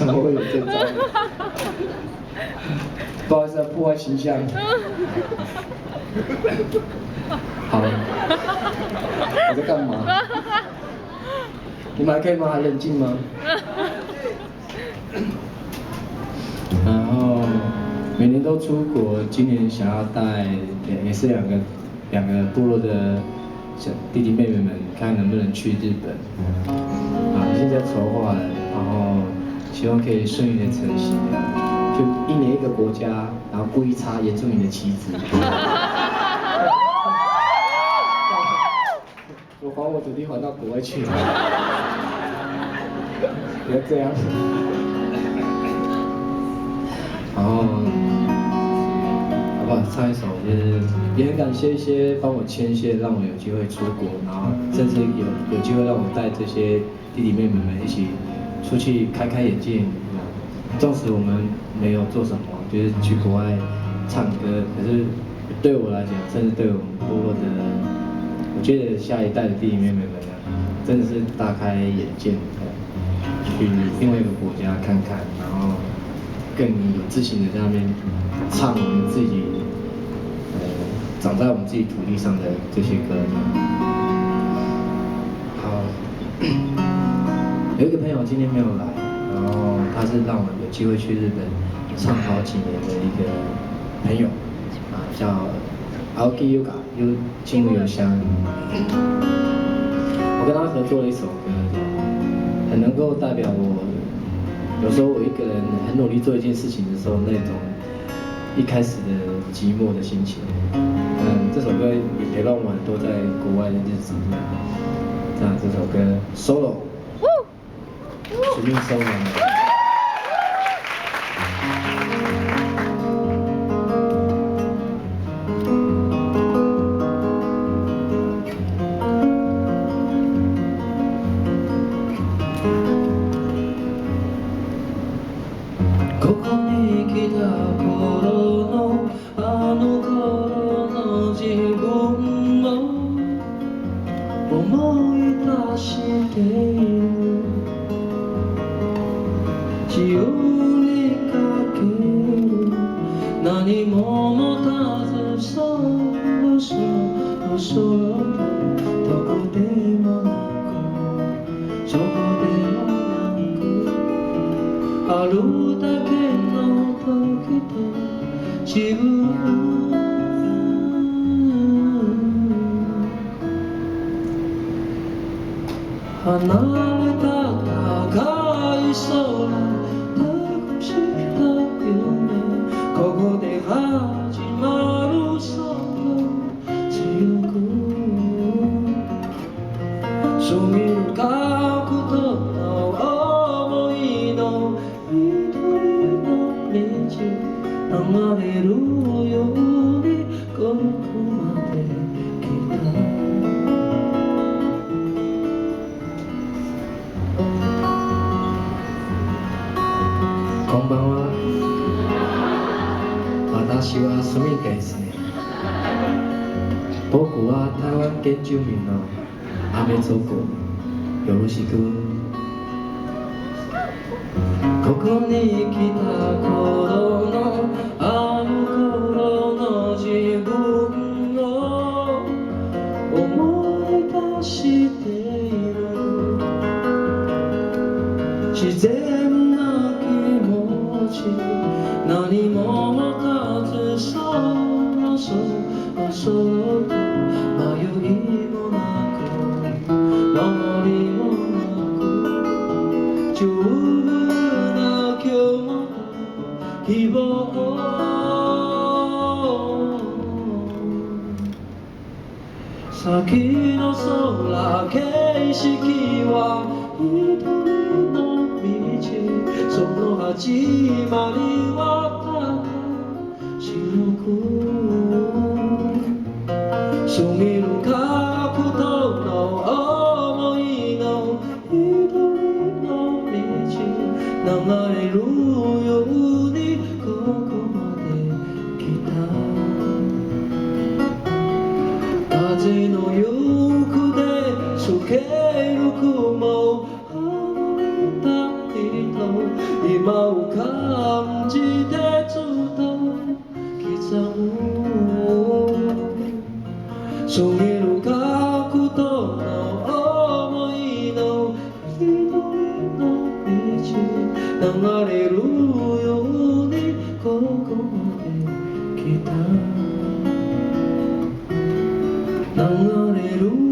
常会有这招。不好意思，破坏形象。好，我在干嘛？你们还可以吗？还冷静吗？然后每年都出国，今年想要带也是两个部落的小弟弟妹妹们，看能不能去日本。现在筹划了，然后希望可以顺利的成行的，就一年一个国家，然后故意插原住民的旗子。我还我土地还到国外去了，不要这样。然后，好不好？唱一首，就是也很感谢一些帮我牵线，让我有机会出国，然后甚至有机会让我带这些弟弟妹妹们一起出去开眼界。纵使我们没有做什么，就是去国外唱歌，可是对我来讲，甚至对我们部落的，我觉得下一代的弟弟妹妹们呢，真的是大开眼界，去另外一个国家看看，然后更有自信的在那边唱我们自己，长在我们自己土地上的这些歌。好，有一个朋友今天没有来，然后他是让我有机会去日本唱好几年的一个朋友，叫Aoki Yuga， 青木由香。我跟他合作了一首歌，很能够代表我。有时候我一个人很努力做一件事情的时候，那种一开始的寂寞的心情。这首歌也陪伴我很多在国外的日子。这样，这首歌 solo， 使命 solo。ここに来た頃のあの頃の自分を思い出している。潮にかける何も持たずそうそうそうどこでもなくそこでもなくあるだけの時と自分離れた高い空託した夢ここで始まるそう強く過ぎる角度の想いの一人の道流れるようにここまで来た。こんばんは。私はスミですね。僕は台湾原住民の阿部族。よろしく。ここに来た頃のあの頃の自分を思い出している。自然な気持ち何も持たずそうそうと迷いもなく守りもなく丈夫な今日も希望先の空景色は一人の道その始まりはただ白く過ぎる角度の想いの一人の道流れるようにここまで来た。風の行くで透ける雲離れた人今今を感じてずっと刻むそぎる角度の想いの一人の道流れるようにここまで来た流れる